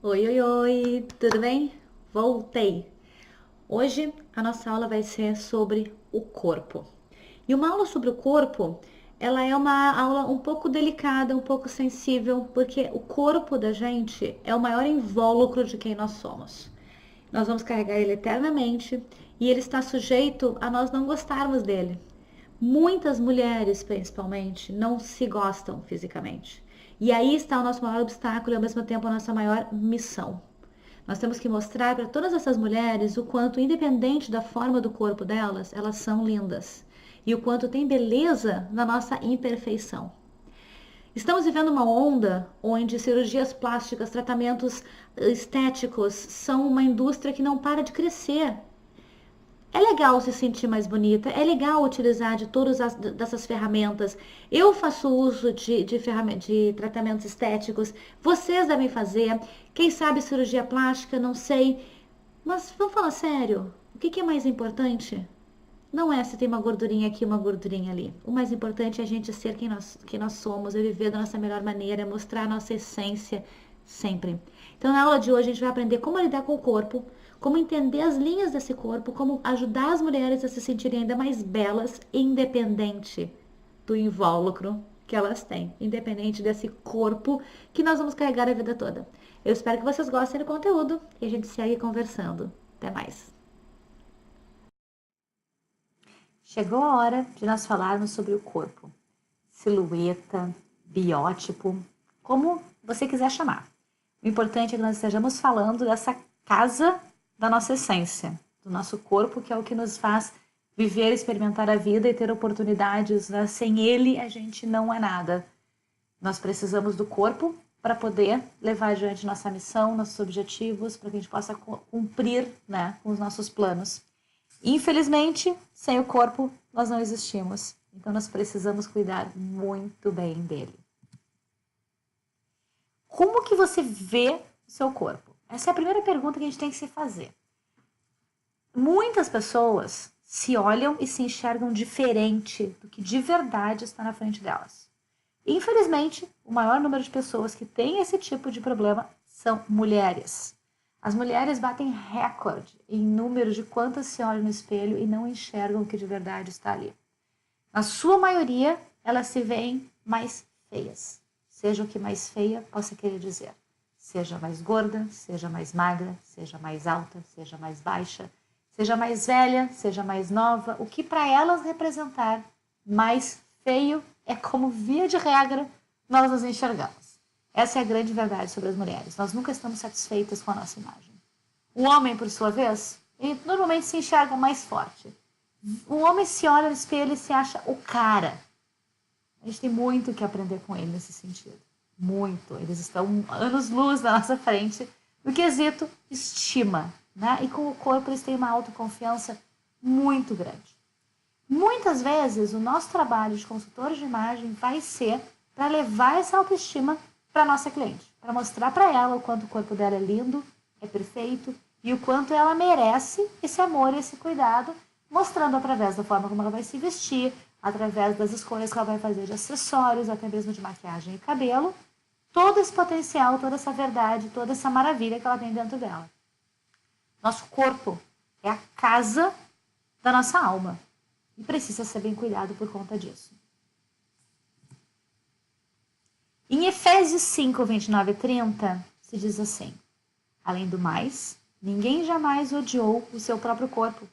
Oi, oi, oi, tudo bem? Voltei. Hoje a nossa aula vai ser sobre o corpo. E uma aula sobre o corpo, ela é uma aula um pouco delicada, um pouco sensível, porque o corpo da gente é o maior invólucro de quem nós somos. Nós vamos carregar ele eternamente e ele está sujeito a nós não gostarmos dele. Muitas mulheres, principalmente, não se gostam fisicamente. E aí está o nosso maior obstáculo e ao mesmo tempo a nossa maior missão. Nós temos que mostrar para todas essas mulheres o quanto, independente da forma do corpo delas, elas são lindas. E o quanto tem beleza na nossa imperfeição. Estamos vivendo uma onda onde cirurgias plásticas, tratamentos estéticos são uma indústria que não para de crescer. É legal se sentir mais bonita, é legal utilizar de todas dessas ferramentas. Eu faço uso de tratamentos estéticos, vocês devem fazer. Quem sabe cirurgia plástica, não sei. Mas vamos falar sério, o que é mais importante? Não é se tem uma gordurinha aqui, uma gordurinha ali. O mais importante é a gente ser quem nós somos, é viver da nossa melhor maneira, mostrar a nossa essência sempre. Então, na aula de hoje, a gente vai aprender como lidar com o corpo, como entender as linhas desse corpo, como ajudar as mulheres a se sentirem ainda mais belas, independente do invólucro que elas têm, independente desse corpo que nós vamos carregar a vida toda. Eu espero que vocês gostem do conteúdo e a gente segue conversando. Até mais! Chegou a hora de nós falarmos sobre o corpo. Silhueta, biótipo, como você quiser chamar. O importante é que nós estejamos falando dessa casa da nossa essência, do nosso corpo, que é o que nos faz viver, experimentar a vida e ter oportunidades, né? Sem ele, a gente não é nada. Nós precisamos do corpo para poder levar adiante nossa missão, nossos objetivos, para que a gente possa cumprir, né, com os nossos planos. Infelizmente, sem o corpo, nós não existimos. Então, nós precisamos cuidar muito bem dele. Como que você vê o seu corpo? Essa é a primeira pergunta que a gente tem que se fazer. Muitas pessoas se olham e se enxergam diferente do que de verdade está na frente delas. Infelizmente, o maior número de pessoas que têm esse tipo de problema são mulheres. As mulheres batem recorde em número de quantas se olham no espelho e não enxergam o que de verdade está ali. Na sua maioria, elas se veem mais feias. Seja o que mais feia possa querer dizer. Seja mais gorda, seja mais magra, seja mais alta, seja mais baixa, seja mais velha, seja mais nova. O que para elas representar mais feio é como, via de regra, nós nos enxergamos. Essa é a grande verdade sobre as mulheres. Nós nunca estamos satisfeitas com a nossa imagem. O homem, por sua vez, ele normalmente se enxerga mais forte. O homem se olha no espelho e se acha o cara. A gente tem muito que aprender com ele nesse sentido. Muito. Eles estão anos-luz na nossa frente no quesito estima. Né? E com o corpo eles têm uma autoconfiança muito grande. Muitas vezes o nosso trabalho de consultor de imagem vai ser para levar essa autoestima para a nossa cliente. Para mostrar para ela o quanto o corpo dela é lindo, é perfeito e o quanto ela merece esse amor e esse cuidado, mostrando através da forma como ela vai se vestir, através das escolhas que ela vai fazer de acessórios, até mesmo de maquiagem e cabelo, todo esse potencial, toda essa verdade, toda essa maravilha que ela tem dentro dela. Nosso corpo é a casa da nossa alma e precisa ser bem cuidado por conta disso. Em Efésios 5, 29 e 30, se diz assim: além do mais, ninguém jamais odiou o seu próprio corpo.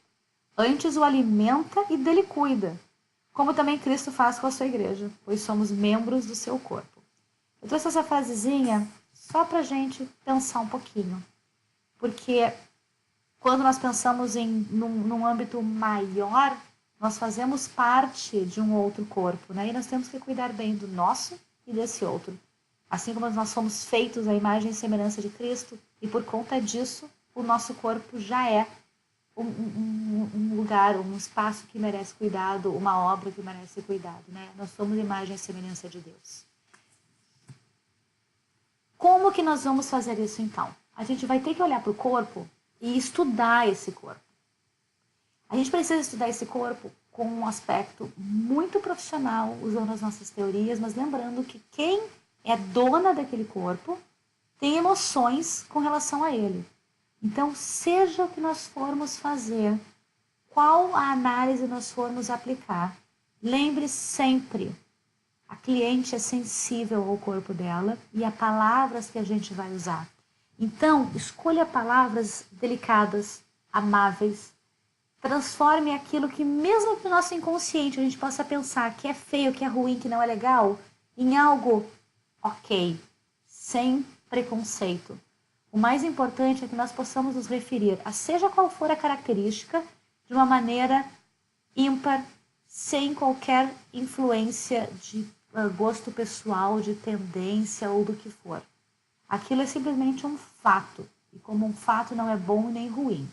Antes o alimenta e dele cuida, como também Cristo faz com a sua igreja, pois somos membros do seu corpo. Eu trouxe essa frasezinha só para a gente pensar um pouquinho, porque quando nós pensamos num âmbito maior, nós fazemos parte de um outro corpo, né? E nós temos que cuidar bem do nosso e desse outro. Assim como nós somos feitos à imagem e semelhança de Cristo, e por conta disso, o nosso corpo já é um lugar, um espaço que merece cuidado, uma obra que merece cuidado, né? Nós somos imagem e semelhança de Deus. Como que nós vamos fazer isso então? A gente vai ter que olhar para o corpo e estudar esse corpo. A gente precisa estudar esse corpo com um aspecto muito profissional, usando as nossas teorias, mas lembrando que quem é dona daquele corpo tem emoções com relação a ele. Então, seja o que nós formos fazer, qual a análise nós formos aplicar, lembre sempre, a cliente é sensível ao corpo dela e a palavras que a gente vai usar. Então, escolha palavras delicadas, amáveis, transforme aquilo que, mesmo que no nosso inconsciente, a gente possa pensar que é feio, que é ruim, que não é legal, em algo ok, sem preconceito. O mais importante é que nós possamos nos referir a seja qual for a característica, de uma maneira ímpar, sem qualquer influência de gosto pessoal, de tendência ou do que for. Aquilo é simplesmente um fato. E como um fato não é bom nem ruim.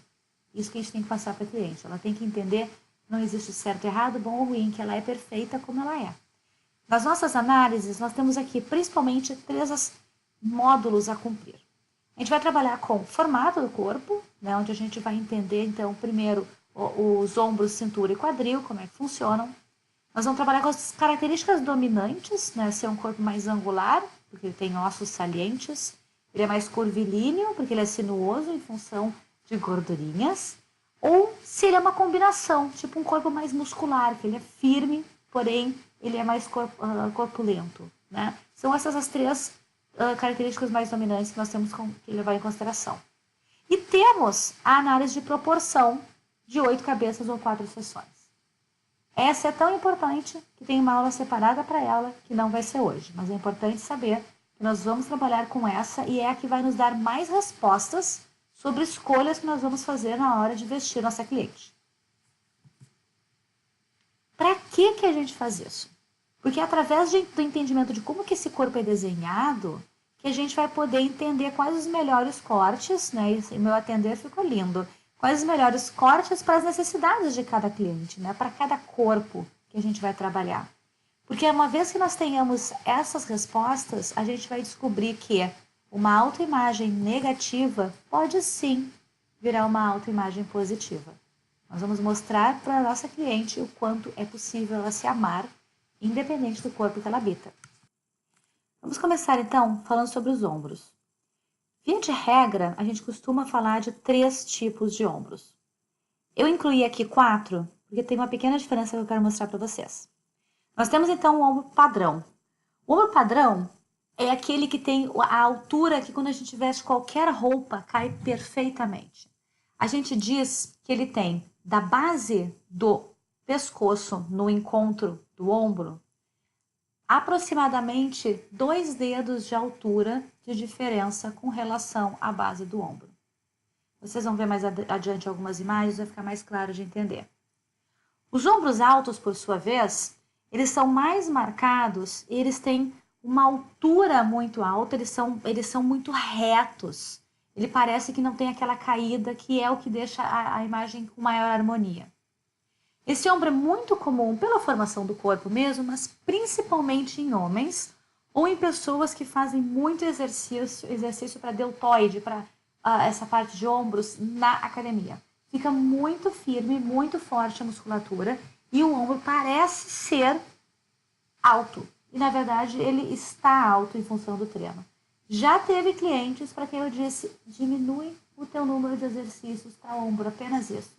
Isso que a gente tem que passar para a cliente. Ela tem que entender que não existe certo, errado, bom ou ruim, que ela é perfeita como ela é. Nas nossas análises, nós temos aqui principalmente 3 módulos a cumprir. A gente vai trabalhar com o formato do corpo, né, onde a gente vai entender, então, primeiro, os ombros, cintura e quadril, como é que funcionam. Nós vamos trabalhar com as características dominantes, né, ser um corpo mais angular, porque ele tem ossos salientes. Ele é mais curvilíneo, porque ele é sinuoso em função de gordurinhas. Ou se ele é uma combinação, tipo um corpo mais muscular, que ele é firme, porém ele é mais corpulento. Né? São essas as 3 características mais dominantes que nós temos que levar em consideração. E temos a análise de proporção de 8 cabeças ou 4 seções. Essa é tão importante que tem uma aula separada para ela, que não vai ser hoje. Mas é importante saber que nós vamos trabalhar com essa e é a que vai nos dar mais respostas sobre escolhas que nós vamos fazer na hora de vestir nossa cliente. Para que a gente faz isso? Porque é através do entendimento de como que esse corpo é desenhado, que a gente vai poder entender quais os melhores cortes, né? E meu atender ficou lindo. Quais os melhores cortes para as necessidades de cada cliente, né? Para cada corpo que a gente vai trabalhar. Porque uma vez que nós tenhamos essas respostas, a gente vai descobrir que uma autoimagem negativa pode sim virar uma autoimagem positiva. Nós vamos mostrar para a nossa cliente o quanto é possível ela se amar, independente do corpo que ela habita. Vamos começar então falando sobre os ombros. Via de regra, a gente costuma falar de 3 tipos de ombros. Eu incluí aqui 4, porque tem uma pequena diferença que eu quero mostrar para vocês. Nós temos então o ombro padrão. O ombro padrão é aquele que tem a altura que quando a gente veste qualquer roupa cai perfeitamente. A gente diz que ele tem da base do pescoço no encontro do ombro aproximadamente 2 dedos de altura de diferença com relação à base do ombro. Vocês vão ver mais adiante algumas imagens, vai ficar mais claro de entender. Os ombros altos, por sua vez, eles são mais marcados e eles têm uma altura muito alta, eles são muito retos. Ele parece que não tem aquela caída que é o que deixa a imagem com maior harmonia. Esse ombro é muito comum pela formação do corpo mesmo, mas principalmente em homens ou em pessoas que fazem muito exercício para deltoide, para essa parte de ombros na academia. Fica muito firme, muito forte a musculatura e o ombro parece ser alto. E na verdade ele está alto em função do treino. Já teve clientes para quem eu disse, diminui o teu número de exercícios para ombro, apenas isso.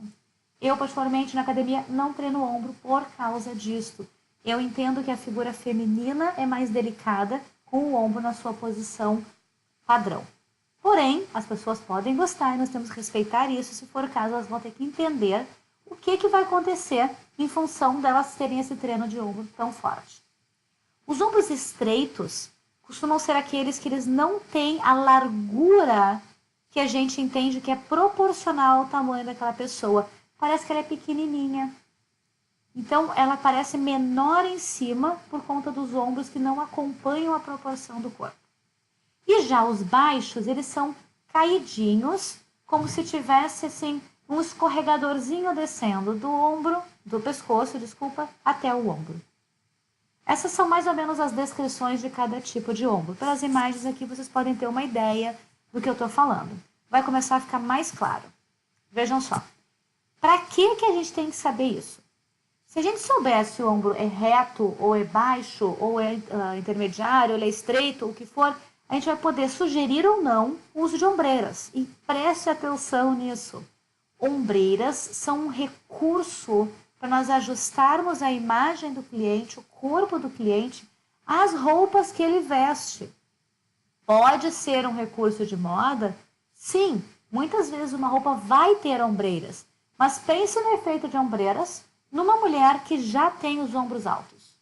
Eu, particularmente, na academia, não treino ombro por causa disso. Eu entendo que a figura feminina é mais delicada com o ombro na sua posição padrão. Porém, as pessoas podem gostar e nós temos que respeitar isso. Se for o caso, elas vão ter que entender o que vai acontecer em função delas terem esse treino de ombro tão forte. Os ombros estreitos costumam ser aqueles que eles não têm a largura que a gente entende que é proporcional ao tamanho daquela pessoa. Parece que ela é pequenininha. Então, ela parece menor em cima por conta dos ombros que não acompanham a proporção do corpo. E já os baixos, eles são caidinhos, como se tivesse assim, um escorregadorzinho descendo do ombro, do pescoço, desculpa, até o ombro. Essas são mais ou menos as descrições de cada tipo de ombro. Pelas imagens aqui, vocês podem ter uma ideia do que eu estou falando. Vai começar a ficar mais claro. Vejam só. Para que a gente tem que saber isso? Se a gente soubesse se o ombro é reto, ou é baixo, ou é intermediário, ou é estreito, ou o que for, a gente vai poder sugerir ou não o uso de ombreiras. E preste atenção nisso. Ombreiras são um recurso para nós ajustarmos a imagem do cliente, o corpo do cliente, às roupas que ele veste. Pode ser um recurso de moda? Sim, muitas vezes uma roupa vai ter ombreiras, mas pense no efeito de ombreiras numa mulher que já tem os ombros altos.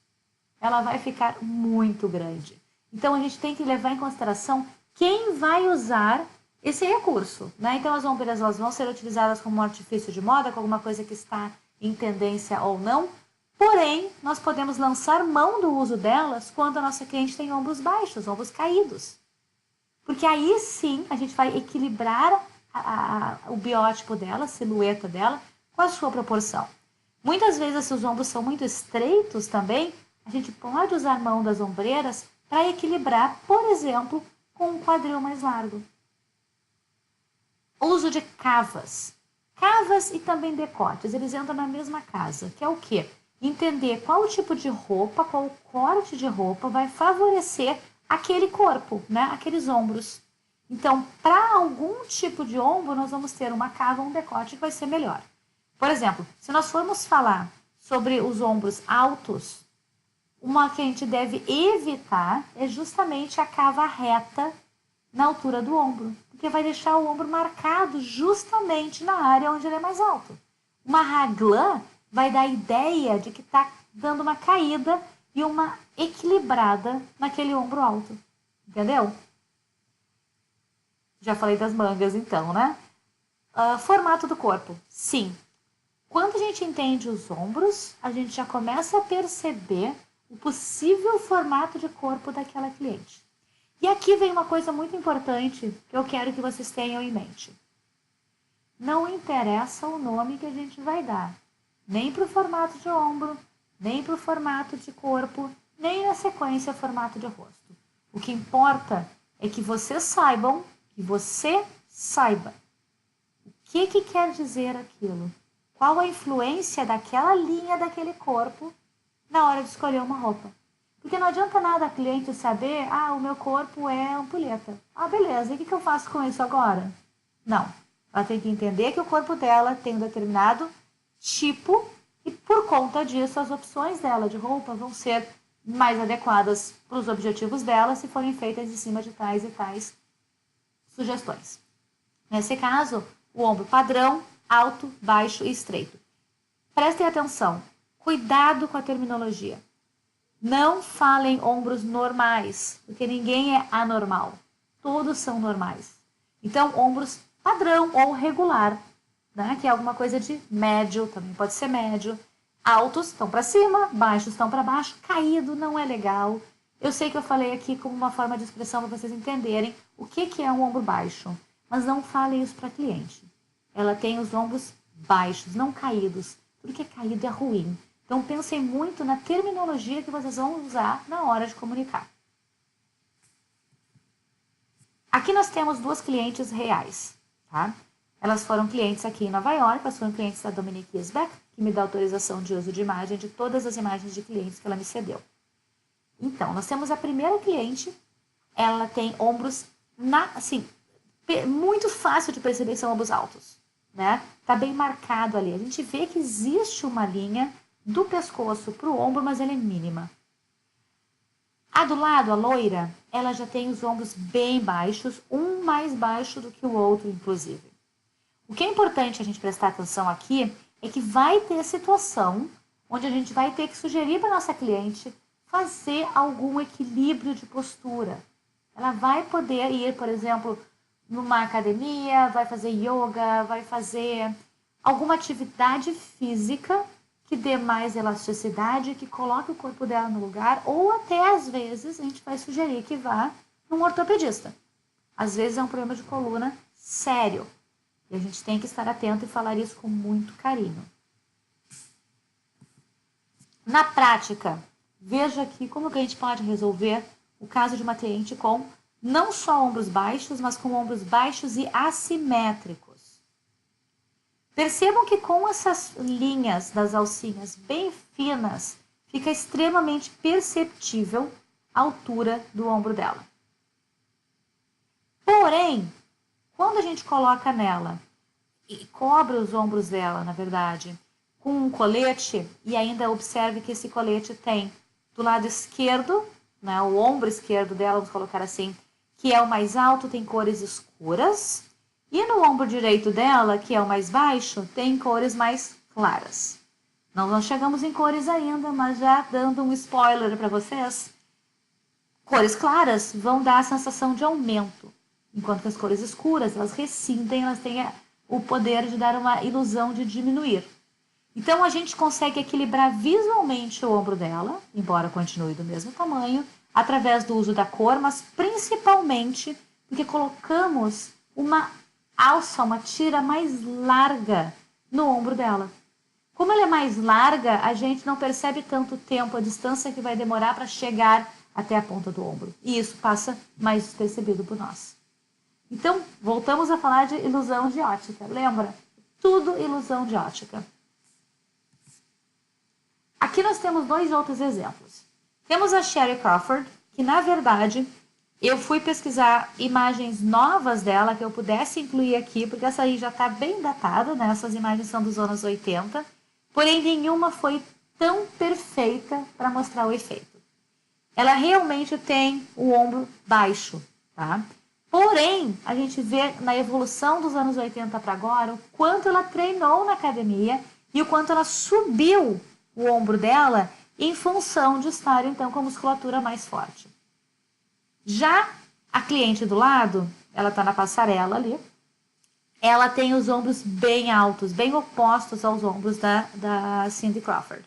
Ela vai ficar muito grande. Então, a gente tem que levar em consideração quem vai usar esse recurso, né? Então, as ombreiras elas vão ser utilizadas como um artifício de moda, como alguma coisa que está em tendência ou não. Porém, nós podemos lançar mão do uso delas quando a nossa cliente tem ombros baixos, ombros caídos. Porque aí sim a gente vai equilibrar o biótipo dela, a silhueta dela, com a sua proporção. Muitas vezes, se os ombros são muito estreitos também, a gente pode usar mão das ombreiras para equilibrar, por exemplo, com um quadril mais largo. Uso de cavas. Cavas e também decotes, eles entram na mesma casa, que é o quê? Entender qual tipo de roupa, qual corte de roupa vai favorecer aquele corpo, né? Aqueles ombros. Então, para algum tipo de ombro, nós vamos ter uma cava ou um decote que vai ser melhor. Por exemplo, se nós formos falar sobre os ombros altos, uma que a gente deve evitar é justamente a cava reta na altura do ombro, porque vai deixar o ombro marcado justamente na área onde ele é mais alto. Uma raglan vai dar a ideia de que está dando uma caída e uma equilibrada naquele ombro alto. Entendeu? Já falei das mangas então, né? Formato do corpo. Sim. Quando a gente entende os ombros, a gente já começa a perceber o possível formato de corpo daquela cliente. E aqui vem uma coisa muito importante que eu quero que vocês tenham em mente. Não interessa o nome que a gente vai dar, nem para o formato de ombro, nem para o formato de corpo, nem na sequência formato de rosto. O que importa é que vocês saibam, que você saiba o que quer dizer aquilo, qual a influência daquela linha daquele corpo na hora de escolher uma roupa. Porque não adianta nada a cliente saber, o meu corpo é ampulheta. Beleza, e o que eu faço com isso agora? Não, ela tem que entender que o corpo dela tem um determinado tipo e por conta disso as opções dela de roupa vão ser mais adequadas para os objetivos dela se forem feitas em cima de tais e tais sugestões. Nesse caso, o ombro padrão, alto, baixo e estreito. Prestem atenção, cuidado com a terminologia. Não falem ombros normais, porque ninguém é anormal. Todos são normais. Então, ombros padrão ou regular, né? Que é alguma coisa de médio, também pode ser médio. Altos estão para cima, baixos estão para baixo. Caído não é legal. Eu sei que eu falei aqui como uma forma de expressão para vocês entenderem o que é um ombro baixo. Mas não falem isso para a cliente. Ela tem os ombros baixos, não caídos. Tudo que é caído é ruim. Então, pensem muito na terminologia que vocês vão usar na hora de comunicar. Aqui nós temos duas clientes reais, tá? Elas foram clientes aqui em Nova York, elas foram clientes da Dominique Isbeck, que me dá autorização de uso de imagem de todas as imagens de clientes que ela me cedeu. Então, nós temos a primeira cliente, ela tem ombros, muito fácil de perceber que são ombros altos, né? Tá bem marcado ali. A gente vê que existe uma linha do pescoço para o ombro, mas ela é mínima. A do lado, a loira, ela já tem os ombros bem baixos, um mais baixo do que o outro, inclusive. O que é importante a gente prestar atenção aqui é que vai ter situação onde a gente vai ter que sugerir para nossa cliente fazer algum equilíbrio de postura. Ela vai poder ir, por exemplo, numa academia, vai fazer yoga, vai fazer alguma atividade física que dê mais elasticidade, que coloque o corpo dela no lugar, ou até às vezes a gente vai sugerir que vá num ortopedista. Às vezes é um problema de coluna sério. E a gente tem que estar atento e falar isso com muito carinho. Na prática, veja aqui como que a gente pode resolver o caso de uma cliente com não só ombros baixos, mas com ombros baixos e assimétricos. Percebam que com essas linhas das alcinhas bem finas, fica extremamente perceptível a altura do ombro dela. Porém, quando a gente coloca nela e cobre os ombros dela, na verdade, com um colete, e ainda observe que esse colete tem do lado esquerdo, né, o ombro esquerdo dela, vamos colocar assim, que é o mais alto, tem cores escuras, e no ombro direito dela, que é o mais baixo, tem cores mais claras. Não chegamos em cores ainda, mas já dando um spoiler para vocês, cores claras vão dar a sensação de aumento, enquanto que as cores escuras, elas rescindem, elas têm o poder de dar uma ilusão de diminuir. Então, a gente consegue equilibrar visualmente o ombro dela, embora continue do mesmo tamanho, através do uso da cor, mas principalmente porque colocamos uma alça, uma tira mais larga no ombro dela. Como ela é mais larga, a gente não percebe tanto tempo, a distância que vai demorar para chegar até a ponta do ombro. E isso passa mais despercebido por nós. Então, voltamos a falar de ilusão de ótica. Lembra? Tudo ilusão de ótica. Aqui nós temos dois outros exemplos. Temos a Sherry Crawford, que na verdade eu fui pesquisar imagens novas dela que eu pudesse incluir aqui, porque essa aí já está bem datada, né? Essas imagens são dos anos 80, porém nenhuma foi tão perfeita para mostrar o efeito. Ela realmente tem o ombro baixo, tá? Porém, a gente vê na evolução dos anos 80 para agora o quanto ela treinou na academia e o quanto ela subiu o ombro dela em função de estar, então, com a musculatura mais forte. Já a cliente do lado, ela está na passarela ali, ela tem os ombros bem altos, bem opostos aos ombros da Cindy Crawford.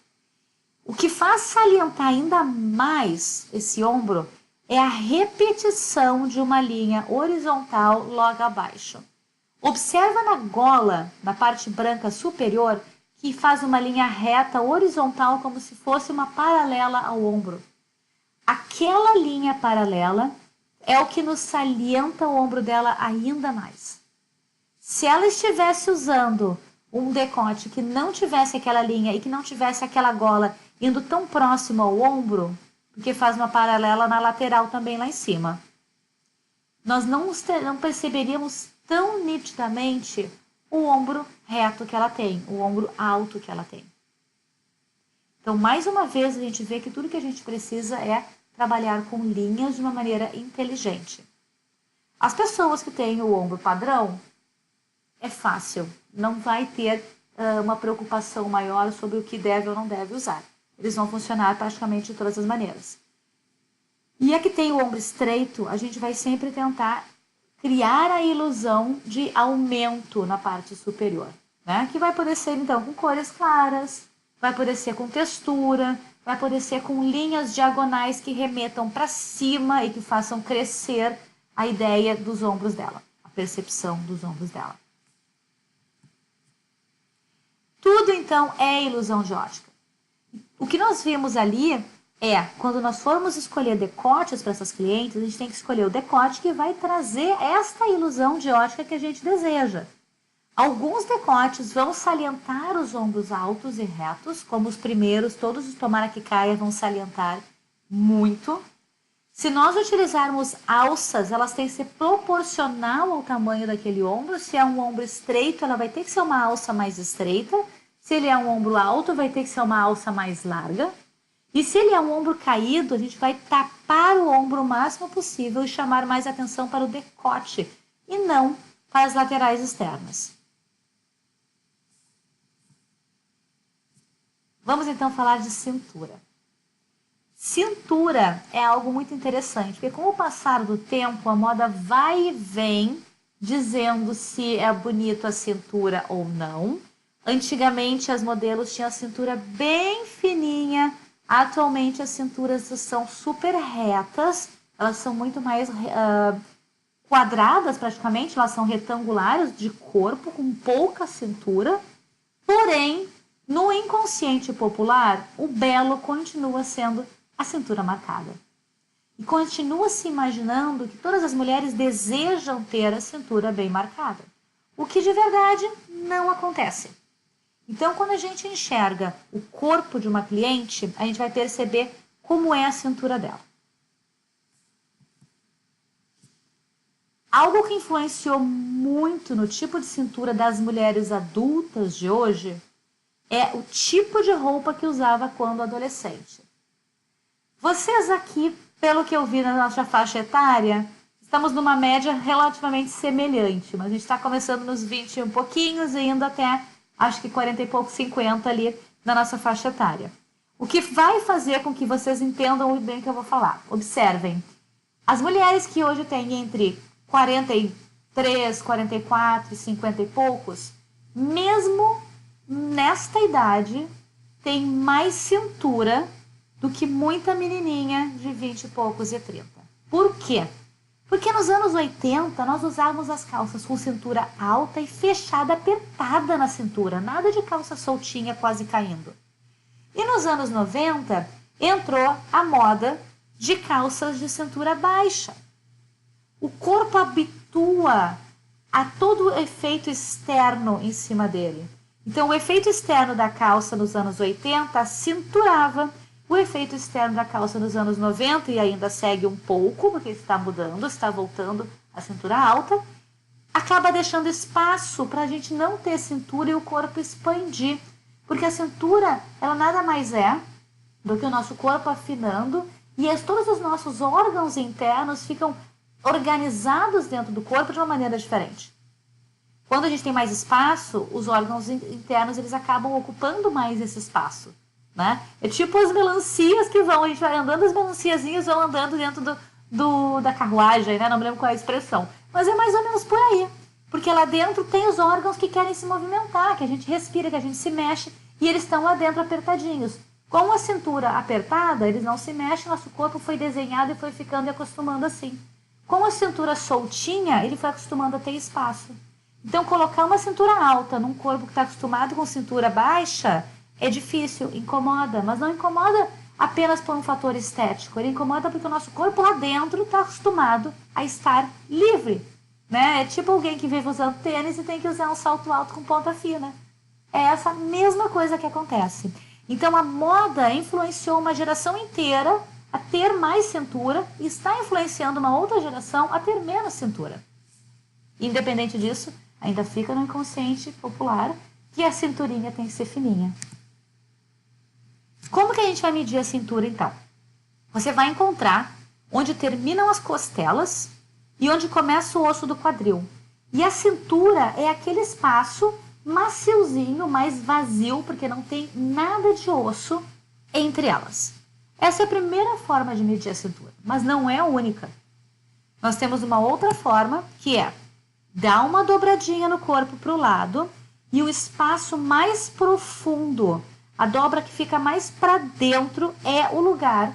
O que faz salientar ainda mais esse ombro é a repetição de uma linha horizontal logo abaixo. Observa na gola, na parte branca superior, que faz uma linha reta horizontal como se fosse uma paralela ao ombro. Aquela linha paralela é o que nos salienta o ombro dela ainda mais. Se ela estivesse usando um decote que não tivesse aquela linha e que não tivesse aquela gola indo tão próximo ao ombro, porque faz uma paralela na lateral também lá em cima, nós não perceberíamos tão nitidamente o ombro reto que ela tem, o ombro alto que ela tem. Então, mais uma vez, a gente vê que tudo que a gente precisa é trabalhar com linhas de uma maneira inteligente. As pessoas que têm o ombro padrão, é fácil, não vai ter uma preocupação maior sobre o que deve ou não deve usar. Eles vão funcionar praticamente de todas as maneiras. E a que tem o ombro estreito, a gente vai sempre tentar criar a ilusão de aumento na parte superior, né? Que vai poder ser, então, com cores claras, vai poder ser com textura, vai poder ser com linhas diagonais que remetam para cima e que façam crescer a ideia dos ombros dela, a percepção dos ombros dela. Tudo, então, é ilusão de ótica. O que nós vimos ali é, quando nós formos escolher decotes para essas clientes, a gente tem que escolher o decote que vai trazer esta ilusão de ótica que a gente deseja. Alguns decotes vão salientar os ombros altos e retos, como os primeiros, todos os tomara que caia vão salientar muito. Se nós utilizarmos alças, elas têm que ser proporcional ao tamanho daquele ombro. Se é um ombro estreito, ela vai ter que ser uma alça mais estreita. Se ele é um ombro alto, vai ter que ser uma alça mais larga. E se ele é um ombro caído, a gente vai tapar o ombro o máximo possível e chamar mais atenção para o decote e não para as laterais externas. Vamos então falar de cintura. Cintura é algo muito interessante, porque com o passar do tempo, a moda vai e vem dizendo se é bonito a cintura ou não. Antigamente, as modelos tinham a cintura bem fininha. Atualmente, as cinturas são super retas. Elas são muito mais quadradas, praticamente. Elas são retangulares de corpo, com pouca cintura. Porém, no inconsciente popular, o belo continua sendo a cintura marcada. E continua se imaginando que todas as mulheres desejam ter a cintura bem marcada. O que de verdade não acontece. Então, quando a gente enxerga o corpo de uma cliente, a gente vai perceber como é a cintura dela. Algo que influenciou muito no tipo de cintura das mulheres adultas de hoje é o tipo de roupa que usava quando adolescente. Vocês aqui, pelo que eu vi na nossa faixa etária, estamos numa média relativamente semelhante, mas a gente está começando nos 20 e um pouquinhos e indo até, acho que 40 e pouco, 50 ali na nossa faixa etária. O que vai fazer com que vocês entendam o bem que eu vou falar. Observem, as mulheres que hoje têm entre 43, 44 e 50 e poucos, mesmo nesta idade, tem mais cintura do que muita menininha de 20 e poucos e 30. Por quê? Porque nos anos 80 nós usávamos as calças com cintura alta e fechada, apertada na cintura, nada de calça soltinha quase caindo. E nos anos 90 entrou a moda de calças de cintura baixa. O corpo habitua a todo o efeito externo em cima dele. Então, o efeito externo da calça nos anos 80 cinturava, o efeito externo da calça nos anos 90, e ainda segue um pouco, porque está mudando, está voltando a cintura alta, acaba deixando espaço para a gente não ter cintura e o corpo expandir. Porque a cintura, ela nada mais é do que o nosso corpo afinando e todos os nossos órgãos internos ficam organizados dentro do corpo de uma maneira diferente. Quando a gente tem mais espaço, os órgãos internos eles acabam ocupando mais esse espaço. Né? É tipo as melancias que vão, a gente vai andando, as melanciazinhas vão andando dentro da carruagem, né? Não me lembro qual é a expressão. Mas é mais ou menos por aí. Porque lá dentro tem os órgãos que querem se movimentar, que a gente respira, que a gente se mexe, e eles estão lá dentro apertadinhos. Com a cintura apertada, eles não se mexem, nosso corpo foi desenhado e foi ficando e acostumando assim. Com a cintura soltinha, ele foi acostumando a ter espaço. Então, colocar uma cintura alta num corpo que está acostumado com cintura baixa é difícil, incomoda, mas não incomoda apenas por um fator estético, ele incomoda porque o nosso corpo lá dentro está acostumado a estar livre. Né? É tipo alguém que vive usando tênis e tem que usar um salto alto com ponta fina. É essa mesma coisa que acontece. Então a moda influenciou uma geração inteira a ter mais cintura e está influenciando uma outra geração a ter menos cintura. Independente disso, ainda fica no inconsciente popular que a cinturinha tem que ser fininha. Como que a gente vai medir a cintura então? Você vai encontrar onde terminam as costelas e onde começa o osso do quadril. E a cintura é aquele espaço maciozinho, mais vazio, porque não tem nada de osso entre elas. Essa é a primeira forma de medir a cintura, mas não é a única. Nós temos uma outra forma, que é dar uma dobradinha no corpo para o lado e o espaço mais profundo, a dobra que fica mais para dentro, é o lugar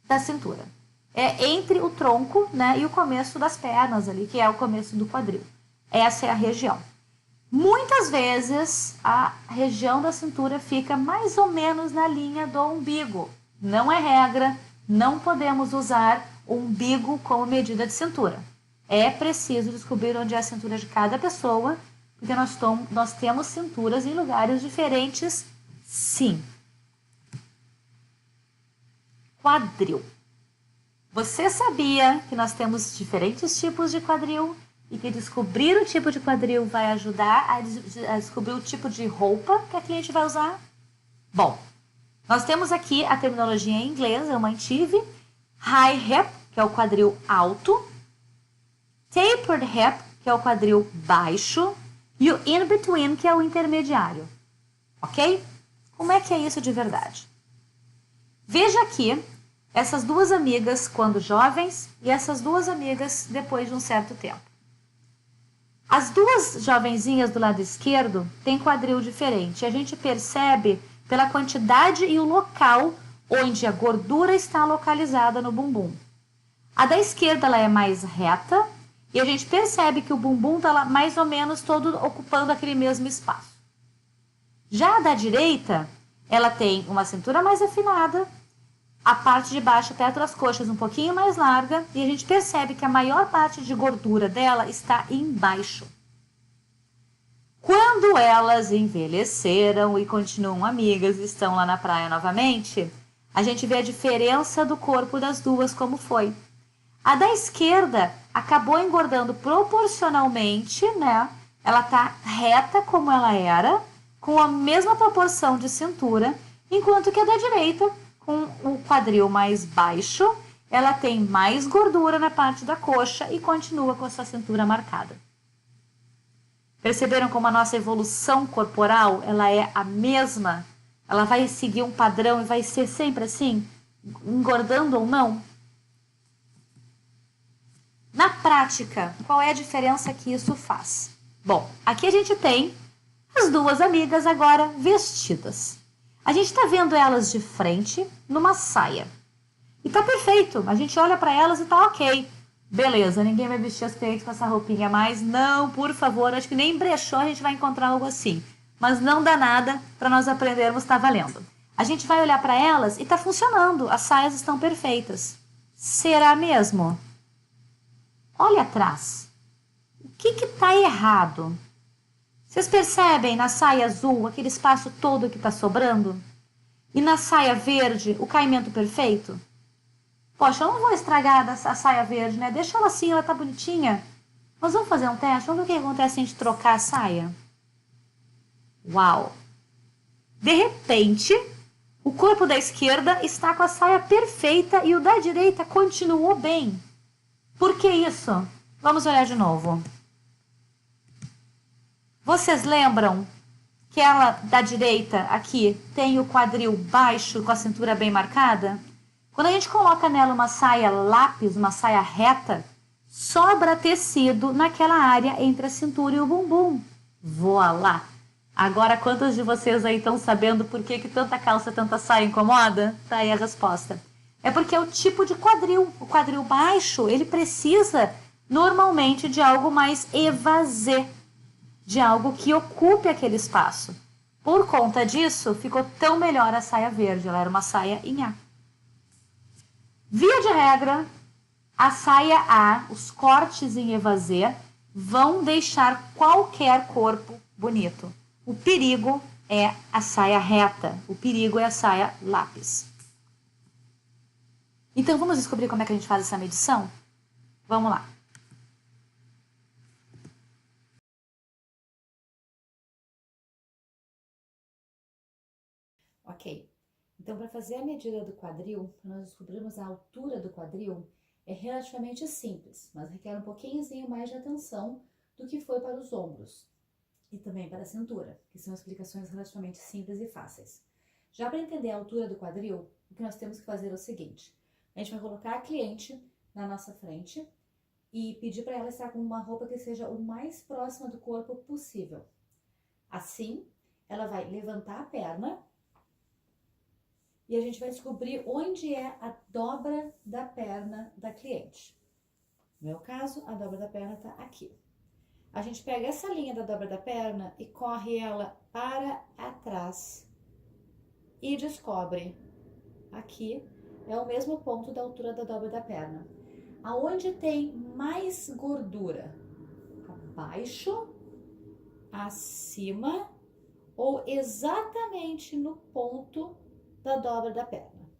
da cintura. É entre o tronco, né, e o começo das pernas ali, que é o começo do quadril. Essa é a região. Muitas vezes a região da cintura fica mais ou menos na linha do umbigo. Não é regra, não podemos usar o umbigo como medida de cintura. É preciso descobrir onde é a cintura de cada pessoa, porque nós temos cinturas em lugares diferentes, sim. Quadril. Você sabia que nós temos diferentes tipos de quadril e que descobrir o tipo de quadril vai ajudar a descobrir o tipo de roupa que a cliente vai usar? Bom, nós temos aqui a terminologia em inglês, eu mantive. High hip, que é o quadril alto. Tapered hip, que é o quadril baixo. E o in between, que é o intermediário. Ok? Como é que é isso de verdade? Veja aqui essas duas amigas quando jovens e essas duas amigas depois de um certo tempo. As duas jovenzinhas do lado esquerdo têm quadril diferente. A gente percebe pela quantidade e o local onde a gordura está localizada no bumbum. A da esquerda ela é mais reta e a gente percebe que o bumbum está lá mais ou menos todo ocupando aquele mesmo espaço. Já a da direita, ela tem uma cintura mais afinada, a parte de baixo perto das coxas um pouquinho mais larga e a gente percebe que a maior parte de gordura dela está embaixo. Quando elas envelheceram e continuam amigas e estão lá na praia novamente, a gente vê a diferença do corpo das duas como foi. A da esquerda acabou engordando proporcionalmente, né? Ela tá reta como ela era, com a mesma proporção de cintura, enquanto que a da direita, com o quadril mais baixo, ela tem mais gordura na parte da coxa e continua com a sua cintura marcada. Perceberam como a nossa evolução corporal, ela é a mesma? Ela vai seguir um padrão e vai ser sempre assim, engordando ou não? Na prática, qual é a diferença que isso faz? Bom, aqui a gente tem as duas amigas agora vestidas. A gente está vendo elas de frente numa saia. E tá perfeito. A gente olha para elas e tá ok. Beleza, ninguém vai vestir as clientes com essa roupinha mais. Não, por favor, acho que nem em brechó a gente vai encontrar algo assim. Mas não dá nada para nós aprendermos, tá valendo. A gente vai olhar para elas e tá funcionando. As saias estão perfeitas. Será mesmo? Olha atrás. O que tá errado? Vocês percebem na saia azul aquele espaço todo que tá sobrando? E na saia verde o caimento perfeito? Poxa, eu não vou estragar a saia verde, né? Deixa ela assim, ela tá bonitinha. Nós vamos fazer um teste, vamos ver o que acontece se a gente trocar a saia. Uau! De repente, o corpo da esquerda está com a saia perfeita e o da direita continuou bem. Por que isso? Vamos olhar de novo. Vocês lembram que ela da direita aqui tem o quadril baixo com a cintura bem marcada? Quando a gente coloca nela uma saia lápis, uma saia reta, sobra tecido naquela área entre a cintura e o bumbum. Voilá! Agora, quantos de vocês aí estão sabendo por que tanta calça, tanta saia incomoda? Tá aí a resposta. É porque é o tipo de quadril. O quadril baixo, ele precisa normalmente de algo mais evasê, de algo que ocupe aquele espaço. Por conta disso, ficou tão melhor a saia verde. Ela era uma saia em A. Via de regra, a saia A, os cortes em evasê, vão deixar qualquer corpo bonito. O perigo é a saia reta. O perigo é a saia lápis. Então, vamos descobrir como é que a gente faz essa medição? Vamos lá. Ok. Então, para fazer a medida do quadril, para nós descobrirmos a altura do quadril, é relativamente simples, mas requer um pouquinho mais de atenção do que foi para os ombros e também para a cintura, que são explicações relativamente simples e fáceis. Já para entender a altura do quadril, o que nós temos que fazer é o seguinte: a gente vai colocar a cliente na nossa frente e pedir para ela estar com uma roupa que seja o mais próxima do corpo possível. Assim, ela vai levantar a perna e a gente vai descobrir onde é a dobra da perna da cliente. No meu caso, a dobra da perna está aqui. A gente pega essa linha da dobra da perna e corre ela para atrás e descobre aqui é o mesmo ponto da altura da dobra da perna. Aonde tem mais gordura? Abaixo, acima ou exatamente no ponto da dobra da perna.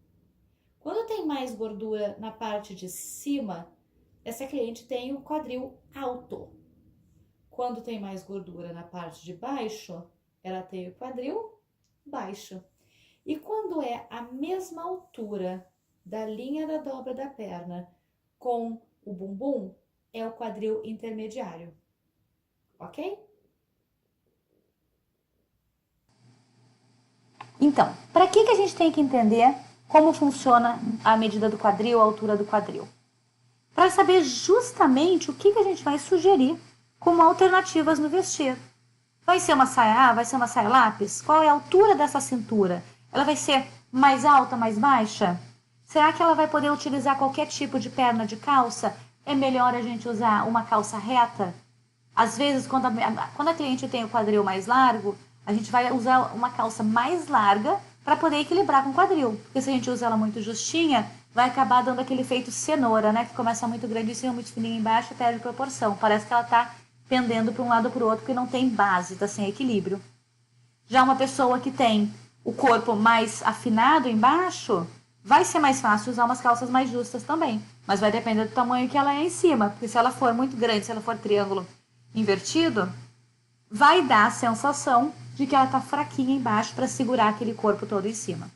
Quando tem mais gordura na parte de cima, essa cliente tem o quadril alto. Quando tem mais gordura na parte de baixo, ela tem o quadril baixo. E quando é a mesma altura da linha da dobra da perna com o bumbum, é o quadril intermediário. Ok? Então, para que a gente tem que entender como funciona a medida do quadril, a altura do quadril? Para saber justamente o que a gente vai sugerir como alternativas no vestir. Vai ser uma saia A? Vai ser uma saia lápis? Qual é a altura dessa cintura? Ela vai ser mais alta, mais baixa? Será que ela vai poder utilizar qualquer tipo de perna de calça? É melhor a gente usar uma calça reta? Às vezes, quando a cliente tem o quadril mais largo, a gente vai usar uma calça mais larga para poder equilibrar com o quadril. Porque se a gente usa ela muito justinha, vai acabar dando aquele efeito cenoura, né? Que começa muito grande em cima, muito fininha embaixo e perde proporção. Parece que ela está pendendo para um lado ou para o outro, porque não tem base, está sem equilíbrio. Já uma pessoa que tem o corpo mais afinado embaixo, Vai ser mais fácil usar umas calças mais justas também, mas vai depender do tamanho que ela é em cima, porque se ela for muito grande, se ela for triângulo invertido, vai dar a sensação de que ela está fraquinha embaixo para segurar aquele corpo todo em cima.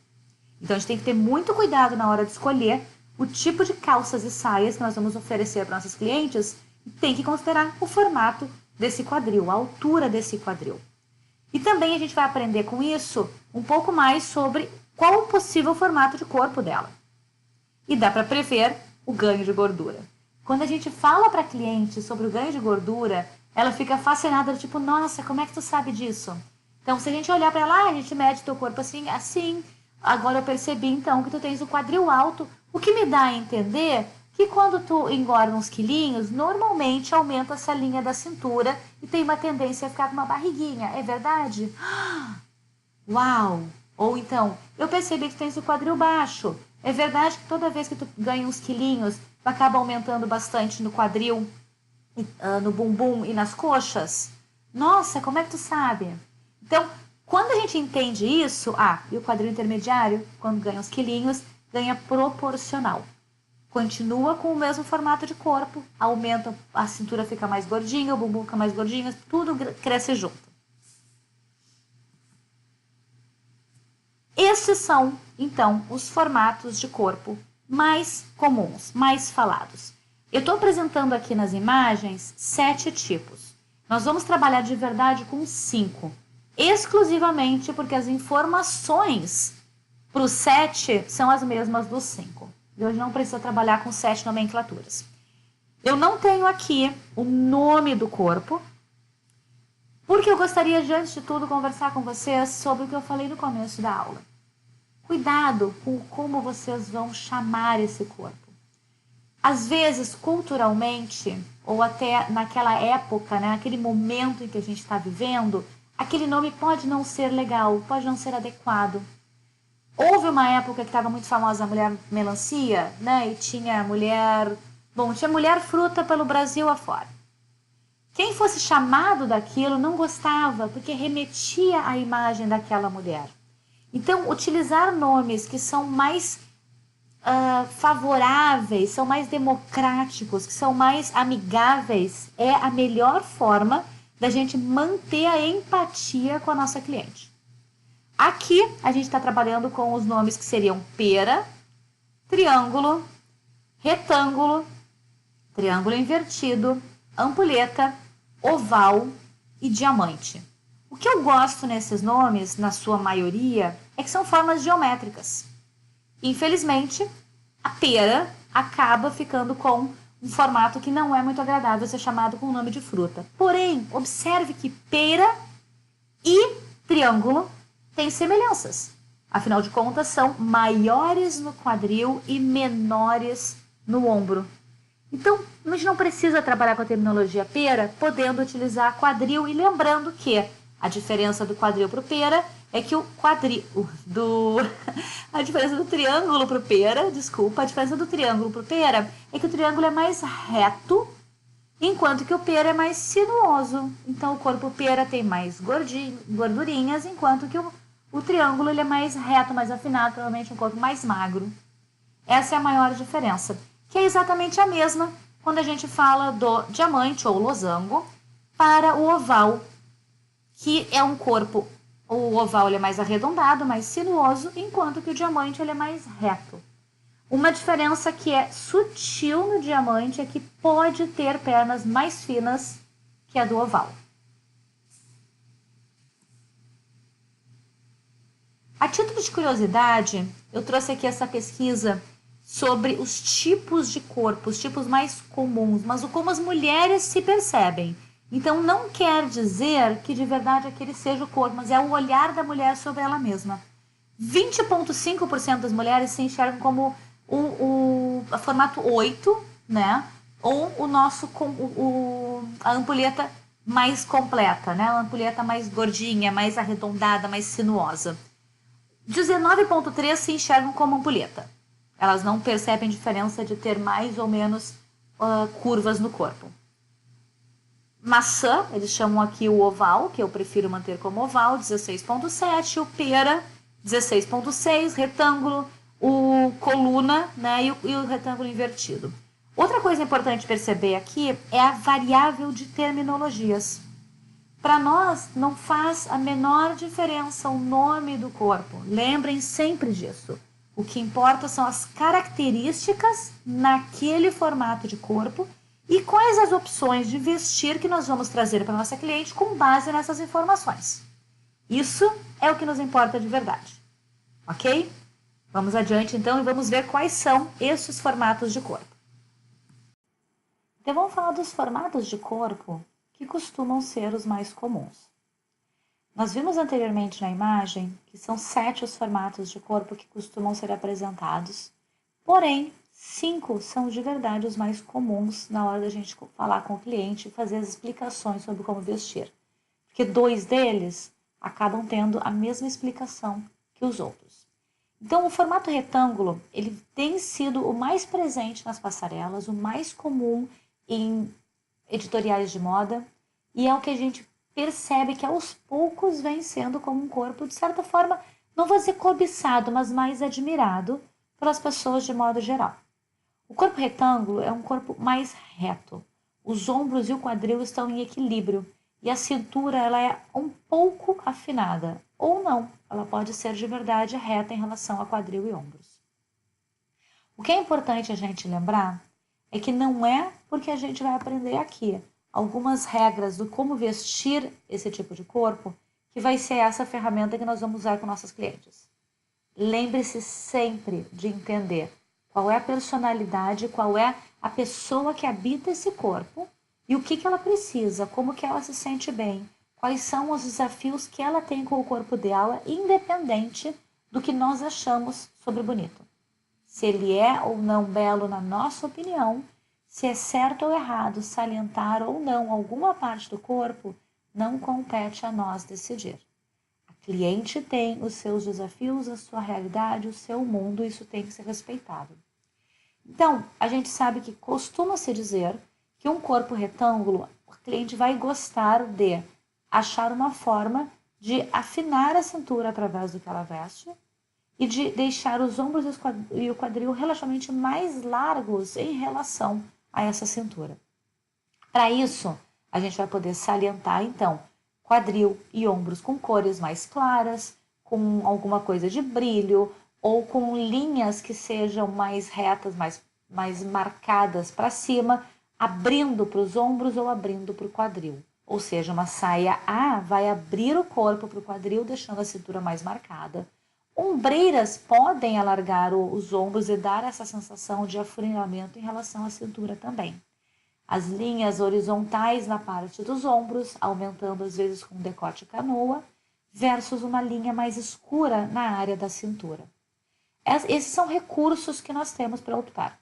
Então a gente tem que ter muito cuidado na hora de escolher o tipo de calças e saias que nós vamos oferecer para nossos clientes e tem que considerar o formato desse quadril, a altura desse quadril. E também a gente vai aprender com isso um pouco mais sobre qual o possível formato de corpo dela. E dá para prever o ganho de gordura. Quando a gente fala para a cliente sobre o ganho de gordura, ela fica fascinada, tipo, nossa, como é que tu sabe disso? Então, se a gente olhar para ela, a gente mede teu corpo assim, assim. Agora eu percebi, então, que tu tens o quadril alto, o que me dá a entender que quando tu engorda uns quilinhos, normalmente aumenta essa linha da cintura e tem uma tendência a ficar com uma barriguinha. É verdade? Uau! Ou então, eu percebi que tu tens o quadril baixo. É verdade que toda vez que tu ganha uns quilinhos, tu acaba aumentando bastante no quadril, no bumbum e nas coxas? Nossa, como é que tu sabe? Então, quando a gente entende isso, e o quadril intermediário, quando ganha uns quilinhos, ganha proporcional. Continua com o mesmo formato de corpo, aumenta, a cintura fica mais gordinha, o bumbum fica mais gordinho, tudo cresce junto. Estes são, então, os formatos de corpo mais comuns, mais falados. Eu estou apresentando aqui nas imagens 7 tipos. Nós vamos trabalhar de verdade com 5, exclusivamente porque as informações para os 7 são as mesmas dos 5. E hoje não precisa trabalhar com 7 nomenclaturas. Eu não tenho aqui o nome do corpo, porque eu gostaria, de, antes de tudo, conversar com vocês sobre o que eu falei no começo da aula. Cuidado com como vocês vão chamar esse corpo. Às vezes, culturalmente, ou até naquela época, né, naquele momento em que a gente está vivendo, aquele nome pode não ser legal, pode não ser adequado. Houve uma época que estava muito famosa a mulher melancia, né? E tinha mulher fruta pelo Brasil afora. Quem fosse chamado daquilo não gostava, porque remetia à imagem daquela mulher. Então, utilizar nomes que são mais favoráveis, são mais democráticos, que são mais amigáveis, é a melhor forma da gente manter a empatia com a nossa cliente. Aqui, a gente está trabalhando com os nomes que seriam pera, triângulo, retângulo, triângulo invertido, ampulheta, oval e diamante. O que eu gosto nesses nomes, na sua maioria, é que são formas geométricas. Infelizmente, a pera acaba ficando com um formato que não é muito agradável ser chamado com o nome de fruta. Porém, observe que pera e triângulo têm semelhanças. Afinal de contas, são maiores no quadril e menores no ombro. Então, a gente não precisa trabalhar com a terminologia pera, podendo utilizar quadril e lembrando que a diferença do quadril para o pera é que a diferença do triângulo para o pera, a diferença do triângulo para o pera é que o triângulo é mais reto, enquanto que o pera é mais sinuoso. Então, o corpo pera tem mais gordurinhas, enquanto que o triângulo ele é mais reto, mais afinado, provavelmente um corpo mais magro. Essa é a maior diferença, que é exatamente a mesma quando a gente fala do diamante ou losango para o oval, que é um corpo, o oval ele é mais arredondado, mais sinuoso, enquanto que o diamante ele é mais reto. Uma diferença que é sutil no diamante é que pode ter pernas mais finas que a do oval. A título de curiosidade, eu trouxe aqui essa pesquisa sobre os tipos de corpo, os tipos mais comuns, mas como as mulheres se percebem. Então, não quer dizer que de verdade aquele seja o corpo, mas é o olhar da mulher sobre ela mesma. 20,5% das mulheres se enxergam como o formato 8, né? Ou a ampulheta mais completa, né? A ampulheta mais gordinha, mais arredondada, mais sinuosa. 19,3% se enxergam como ampulheta. Elas não percebem diferença de ter mais ou menos curvas no corpo. Maçã, eles chamam aqui o oval, que eu prefiro manter como oval, 16,7%. O pera, 16,6%. Retângulo, o coluna, né, e o retângulo invertido. Outra coisa importante perceber aqui é a variável de terminologias. Para nós, não faz a menor diferença o nome do corpo. Lembrem sempre disso. O que importa são as características naquele formato de corpo e quais as opções de vestir que nós vamos trazer para a nossa cliente com base nessas informações. Isso é o que nos importa de verdade. Ok? Vamos adiante então e vamos ver quais são esses formatos de corpo. Então vamos falar dos formatos de corpo que costumam ser os mais comuns. Nós vimos anteriormente na imagem que são 7 os formatos de corpo que costumam ser apresentados, porém 5 são de verdade os mais comuns na hora da gente falar com o cliente e fazer as explicações sobre como vestir, porque 2 deles acabam tendo a mesma explicação que os outros. Então, o formato retângulo, ele tem sido o mais presente nas passarelas, o mais comum em editoriais de moda, e é o que a gente percebe que aos poucos vem sendo como um corpo, de certa forma, não vou dizer cobiçado, mas mais admirado pelas pessoas de modo geral. O corpo retângulo é um corpo mais reto. Os ombros e o quadril estão em equilíbrio e a cintura ela é um pouco afinada, ou não, ela pode ser de verdade reta em relação a quadril e ombros. O que é importante a gente lembrar é que não é porque a gente vai aprender aqui algumas regras do como vestir esse tipo de corpo que vai ser essa ferramenta que nós vamos usar com nossos clientes. Lembre-se sempre de entender qual é a personalidade, qual é a pessoa que habita esse corpo e o que ela precisa, como que ela se sente bem, quais são os desafios que ela tem com o corpo dela, independente do que nós achamos sobre bonito. Se ele é ou não belo na nossa opinião, se é certo ou errado salientar ou não alguma parte do corpo, não compete a nós decidir. A cliente tem os seus desafios, a sua realidade, o seu mundo, isso tem que ser respeitado. Então, a gente sabe que costuma-se dizer que um corpo retângulo, o cliente vai gostar de achar uma forma de afinar a cintura através do que ela veste e de deixar os ombros e o quadril relativamente mais largos em relação a essa cintura. Para isso, a gente vai poder salientar, então, quadril e ombros com cores mais claras, com alguma coisa de brilho, ou com linhas que sejam mais retas, mais marcadas para cima, abrindo para os ombros ou abrindo para o quadril. Ou seja, uma saia A vai abrir o corpo para o quadril, deixando a cintura mais marcada. Ombreiras podem alargar os ombros e dar essa sensação de afunilamento em relação à cintura também. As linhas horizontais na parte dos ombros, aumentando às vezes com decote canoa, versus uma linha mais escura na área da cintura. Esses são recursos que nós temos para optar.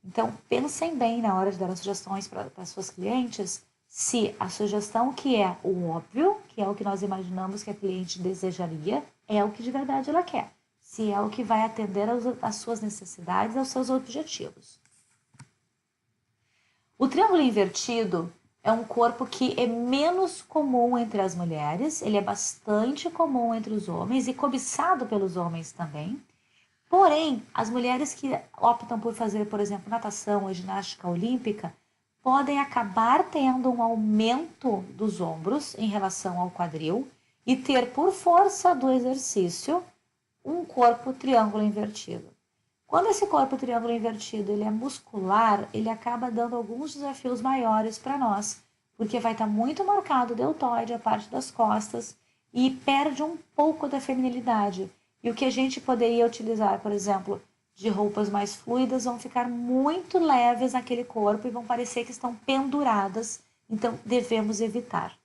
Então, pensem bem na hora de dar as sugestões para as suas clientes, se a sugestão que é o óbvio, que é o que nós imaginamos que a cliente desejaria, é o que de verdade ela quer. Se é o que vai atender às suas necessidades, aos seus objetivos. O triângulo invertido é um corpo que é menos comum entre as mulheres, ele é bastante comum entre os homens e cobiçado pelos homens também. Porém, as mulheres que optam por fazer, por exemplo, natação ou ginástica olímpica, podem acabar tendo um aumento dos ombros em relação ao quadril e ter, por força do exercício, um corpo triângulo invertido. Quando esse corpo triângulo invertido ele é muscular, ele acaba dando alguns desafios maiores para nós, porque vai estar muito marcado o deltoide, a parte das costas, e perde um pouco da feminilidade. E o que a gente poderia utilizar, por exemplo, de roupas mais fluidas, vão ficar muito leves naquele corpo e vão parecer que estão penduradas, então devemos evitar.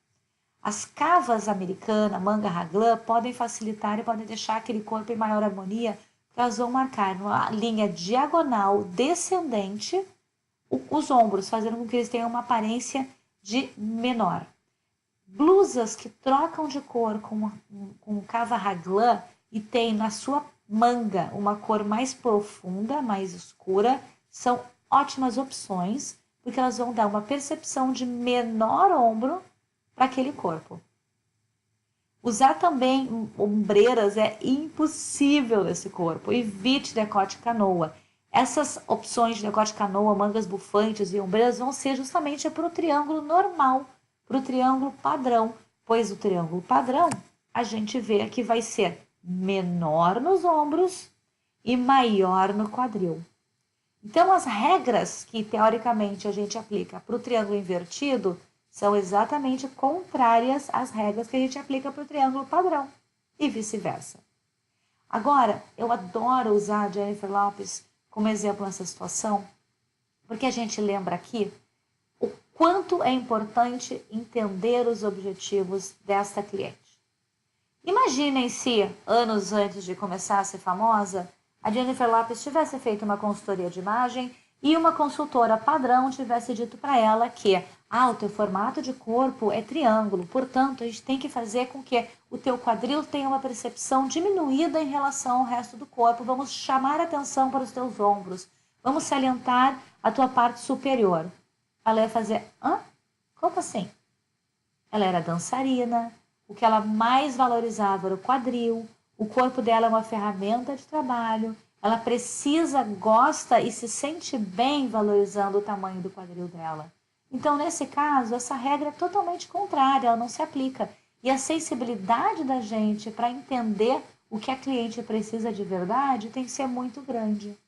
As cavas americana, manga raglan, podem facilitar e podem deixar aquele corpo em maior harmonia, porque elas vão marcar uma linha diagonal descendente os ombros, fazendo com que eles tenham uma aparência de menor. Blusas que trocam de cor com cava raglan e tem na sua manga uma cor mais profunda, mais escura, são ótimas opções, porque elas vão dar uma percepção de menor ombro para aquele corpo. Usar também ombreiras é impossível nesse corpo. Evite decote canoa. Essas opções de decote canoa, mangas bufantes e ombreiras vão ser justamente para o triângulo normal, para o triângulo padrão, pois o triângulo padrão a gente vê que vai ser menor nos ombros e maior no quadril. Então, as regras que teoricamente a gente aplica para o triângulo invertido são exatamente contrárias às regras que a gente aplica para o triângulo padrão e vice-versa. Agora, eu adoro usar a Jennifer Lopez como exemplo nessa situação, porque a gente lembra aqui o quanto é importante entender os objetivos desta cliente. Imaginem se, anos antes de começar a ser famosa, a Jennifer Lopez tivesse feito uma consultoria de imagem e uma consultora padrão tivesse dito para ela que o teu formato de corpo é triângulo, portanto, a gente tem que fazer com que o teu quadril tenha uma percepção diminuída em relação ao resto do corpo, vamos chamar atenção para os teus ombros, vamos salientar a tua parte superior. Ela ia fazer, como assim? Ela era dançarina, o que ela mais valorizava era o quadril, o corpo dela é uma ferramenta de trabalho, ela precisa, gosta e se sente bem valorizando o tamanho do quadril dela. Então, nesse caso, essa regra é totalmente contrária, ela não se aplica. E a sensibilidade da gente para entender o que a cliente precisa de verdade tem que ser muito grande.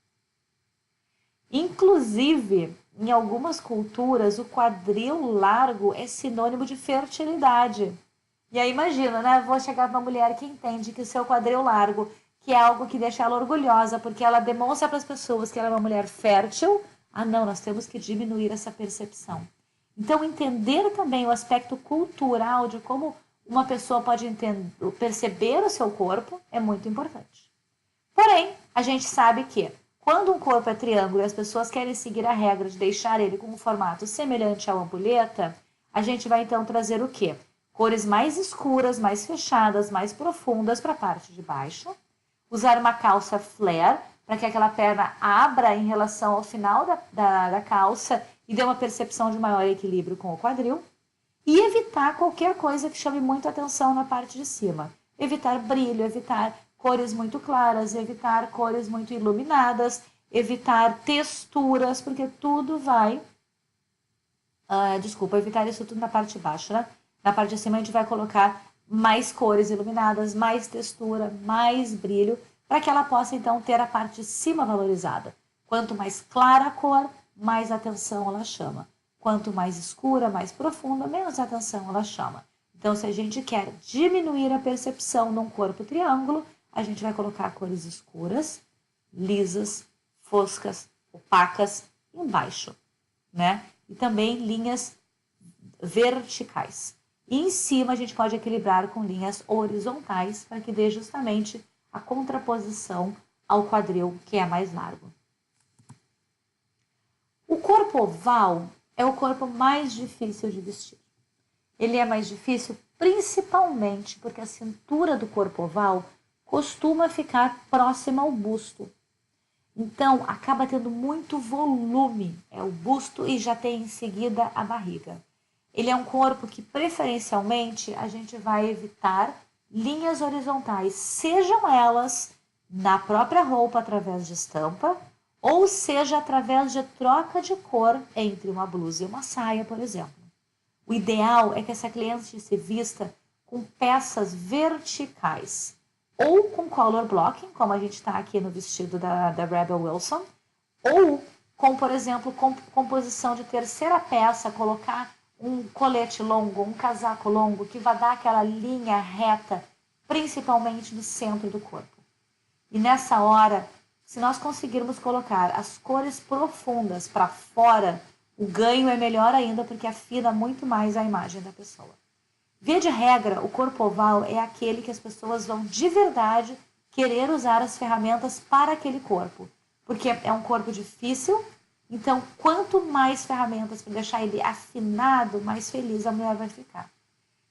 Inclusive, em algumas culturas, o quadril largo é sinônimo de fertilidade. E aí imagina, né? Vou chegar para uma mulher que entende que o seu quadril largo, que é algo que deixa ela orgulhosa, porque ela demonstra para as pessoas que ela é uma mulher fértil. Não, nós temos que diminuir essa percepção. Então, entender também o aspecto cultural de como uma pessoa pode perceber o seu corpo é muito importante. Porém, a gente sabe que quando um corpo é triângulo e as pessoas querem seguir a regra de deixar ele com um formato semelhante à ampulheta, a gente vai então trazer o quê? Cores mais escuras, mais fechadas, mais profundas para a parte de baixo. Usar uma calça flare para que aquela perna abra em relação ao final da calça e dê uma percepção de maior equilíbrio com o quadril. E evitar qualquer coisa que chame muito atenção na parte de cima. Evitar brilho, evitar cores muito claras, evitar cores muito iluminadas, evitar texturas, porque tudo vai... evitar isso tudo na parte de baixo, né? Na parte de cima a gente vai colocar mais cores iluminadas, mais textura, mais brilho, para que ela possa então ter a parte de cima valorizada. Quanto mais clara a cor, mais atenção ela chama. Quanto mais escura, mais profunda, menos atenção ela chama. Então, se a gente quer diminuir a percepção num corpo triângulo, a gente vai colocar cores escuras, lisas, foscas, opacas embaixo, né? E também linhas verticais. E em cima a gente pode equilibrar com linhas horizontais para que dê justamente a contraposição ao quadril, que é mais largo. O corpo oval é o corpo mais difícil de vestir. Ele é mais difícil principalmente porque a cintura do corpo oval costuma ficar próxima ao busto. Então, acaba tendo muito volume, é o busto e já tem em seguida a barriga. Ele é um corpo que, preferencialmente, a gente vai evitar linhas horizontais, sejam elas na própria roupa através de estampa, ou seja através de troca de cor entre uma blusa e uma saia, por exemplo. O ideal é que essa cliente se vista com peças verticais, ou com color blocking, como a gente está aqui no vestido da Rebel Wilson, ou com, por exemplo, composição de terceira peça, colocar um colete longo, um casaco longo, que vai dar aquela linha reta, principalmente no centro do corpo. E nessa hora, se nós conseguirmos colocar as cores profundas para fora, o ganho é melhor ainda, porque afina muito mais a imagem da pessoa. Via de regra, o corpo oval é aquele que as pessoas vão de verdade querer usar as ferramentas para aquele corpo, porque é um corpo difícil, então quanto mais ferramentas para deixar ele afinado, mais feliz a mulher vai ficar.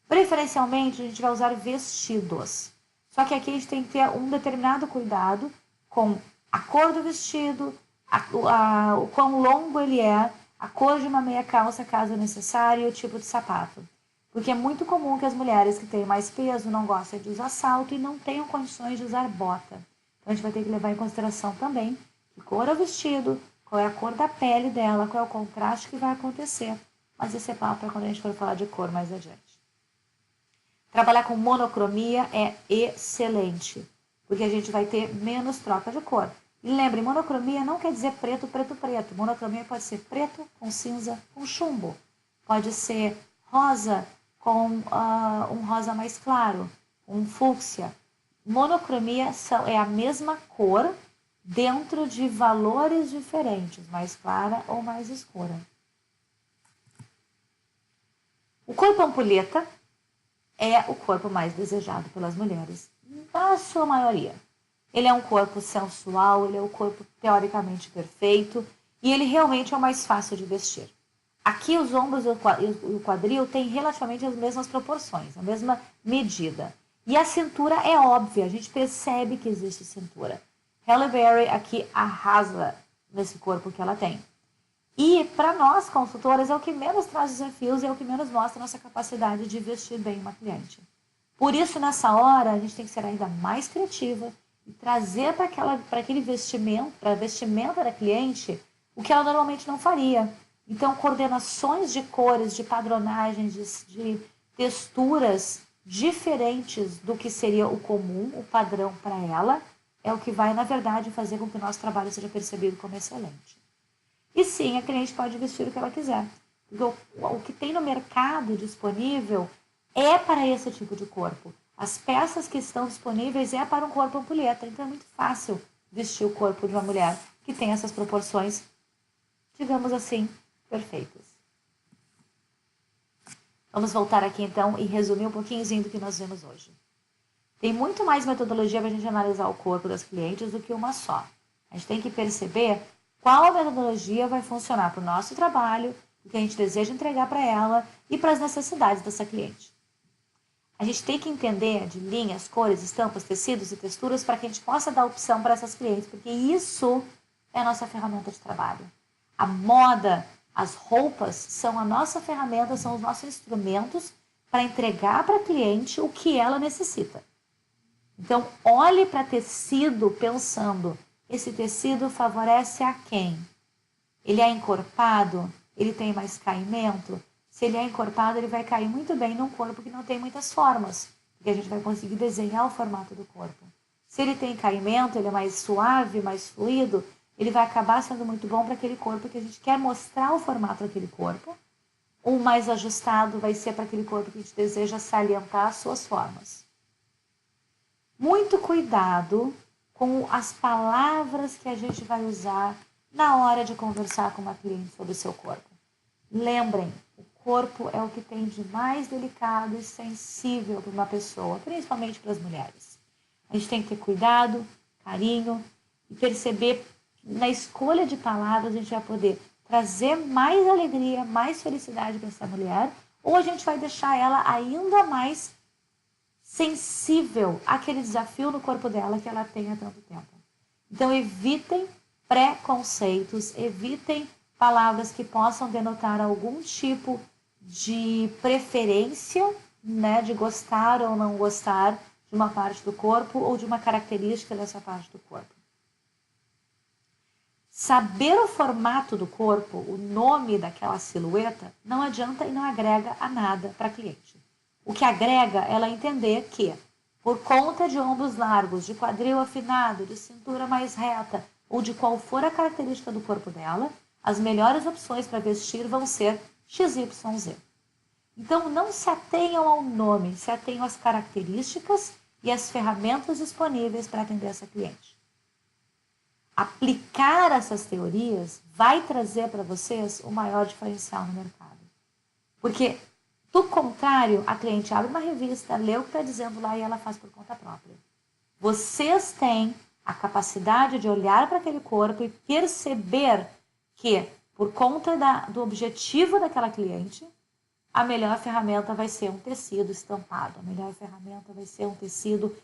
Preferencialmente, a gente vai usar vestidos, só que aqui a gente tem que ter um determinado cuidado com a cor do vestido, o quão longo ele é, a cor de uma meia calça, caso necessário, e o tipo de sapato. Porque é muito comum que as mulheres que têm mais peso não gostem de usar salto e não tenham condições de usar bota. Então a gente vai ter que levar em consideração também que cor é o vestido, qual é a cor da pele dela, qual é o contraste que vai acontecer. Mas esse é papo para quando a gente for falar de cor mais adiante. Trabalhar com monocromia é excelente, porque a gente vai ter menos troca de cor. E lembre, monocromia não quer dizer preto, preto, preto. Monocromia pode ser preto com cinza com chumbo. Pode ser rosa com um rosa mais claro, um fúcsia. Monocromia é a mesma cor dentro de valores diferentes, mais clara ou mais escura. O corpo ampulheta é o corpo mais desejado pelas mulheres, na sua maioria. Ele é um corpo sensual, ele é um corpo teoricamente perfeito e ele realmente é o mais fácil de vestir. Aqui os ombros e o quadril têm relativamente as mesmas proporções, a mesma medida. E a cintura é óbvia, a gente percebe que existe cintura. Halle Berry aqui arrasa nesse corpo que ela tem. E para nós, consultoras, é o que menos traz desafios e é o que menos mostra a nossa capacidade de vestir bem uma cliente. Por isso, nessa hora, a gente tem que ser ainda mais criativa e trazer para aquele vestimento, para a vestimenta da cliente, o que ela normalmente não faria. Então, coordenações de cores, de padronagens, de texturas diferentes do que seria o comum, o padrão para ela, é o que vai, na verdade, fazer com que o nosso trabalho seja percebido como excelente. E sim, a cliente pode vestir o que ela quiser. Porque o que tem no mercado disponível é para esse tipo de corpo. As peças que estão disponíveis é para um corpo ampulheta. Então é muito fácil vestir o corpo de uma mulher que tem essas proporções, digamos assim, perfeitas. Vamos voltar aqui então e resumir um pouquinho do que nós vimos hoje. Tem muito mais metodologia para a gente analisar o corpo das clientes do que uma só. A gente tem que perceber qual metodologia vai funcionar para o nosso trabalho, o que a gente deseja entregar para ela e para as necessidades dessa cliente. A gente tem que entender de linhas, cores, estampas, tecidos e texturas para que a gente possa dar opção para essas clientes, porque isso é a nossa ferramenta de trabalho. A moda, as roupas são a nossa ferramenta, são os nossos instrumentos para entregar para a cliente o que ela necessita. Então, olhe para tecido pensando, esse tecido favorece a quem? Ele é encorpado? Ele tem mais caimento? Se ele é encorpado, ele vai cair muito bem num corpo que não tem muitas formas, porque a gente vai conseguir desenhar o formato do corpo. Se ele tem caimento, ele é mais suave, mais fluido, ele vai acabar sendo muito bom para aquele corpo que a gente quer mostrar o formato daquele corpo. O mais ajustado vai ser para aquele corpo que a gente deseja salientar as suas formas. Muito cuidado com as palavras que a gente vai usar na hora de conversar com uma cliente sobre o seu corpo. Lembrem, o corpo é o que tem de mais delicado e sensível para uma pessoa, principalmente para as mulheres. A gente tem que ter cuidado, carinho e perceber que na escolha de palavras a gente vai poder trazer mais alegria, mais felicidade para essa mulher, ou a gente vai deixar ela ainda mais sensível àquele desafio no corpo dela que ela tem há tanto tempo. Então, evitem preconceitos, evitem palavras que possam denotar algum tipo de preferência, né, de gostar ou não gostar de uma parte do corpo ou de uma característica dessa parte do corpo. Saber o formato do corpo, o nome daquela silhueta, não adianta e não agrega a nada para a cliente. O que agrega é ela entender que, por conta de ombros largos, de quadril afinado, de cintura mais reta, ou de qual for a característica do corpo dela, as melhores opções para vestir vão ser XYZ. Então, não se atenham ao nome, se atenham às características e às ferramentas disponíveis para atender essa cliente. Aplicar essas teorias vai trazer para vocês o maior diferencial no mercado. Porque, do contrário, a cliente abre uma revista, lê o que está dizendo lá e ela faz por conta própria. Vocês têm a capacidade de olhar para aquele corpo e perceber que, por conta do objetivo daquela cliente, a melhor ferramenta vai ser um tecido estampado, a melhor ferramenta vai ser um tecido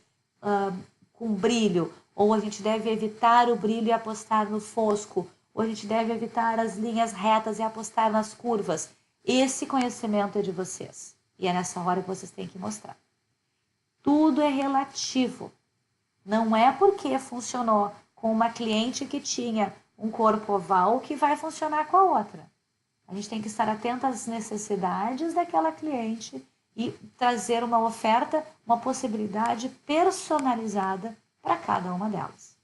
com brilho, ou a gente deve evitar o brilho e apostar no fosco, ou a gente deve evitar as linhas retas e apostar nas curvas. Esse conhecimento é de vocês. E é nessa hora que vocês têm que mostrar. Tudo é relativo. Não é porque funcionou com uma cliente que tinha um corpo oval que vai funcionar com a outra. A gente tem que estar atento às necessidades daquela cliente e trazer uma oferta, uma possibilidade personalizada para cada uma delas.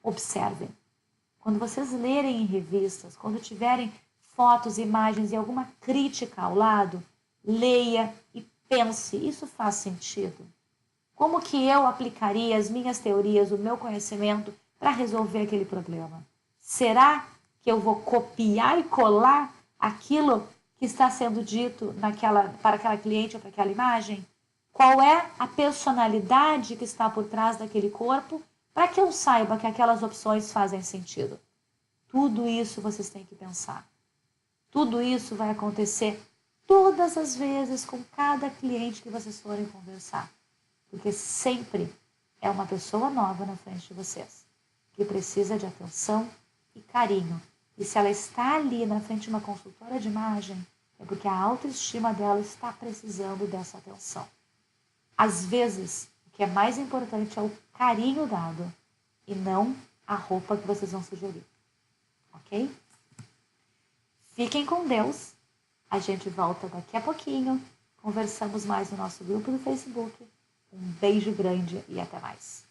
Observem. Quando vocês lerem em revistas, quando tiverem fotos, imagens e alguma crítica ao lado, leia e pense, isso faz sentido? Como que eu aplicaria as minhas teorias, o meu conhecimento para resolver aquele problema? Será que eu vou copiar e colar aquilo que está sendo dito para aquela cliente ou para aquela imagem? Qual é a personalidade que está por trás daquele corpo para que eu saiba que aquelas opções fazem sentido? Tudo isso vocês têm que pensar. Tudo isso vai acontecer todas as vezes com cada cliente que vocês forem conversar. Porque sempre é uma pessoa nova na frente de vocês, que precisa de atenção e carinho. E se ela está ali na frente de uma consultora de imagem, é porque a autoestima dela está precisando dessa atenção. Às vezes, o que é mais importante é o carinho dado e não a roupa que vocês vão sugerir. Ok? Fiquem com Deus. A gente volta daqui a pouquinho. Conversamos mais no nosso grupo do Facebook. Um beijo grande e até mais.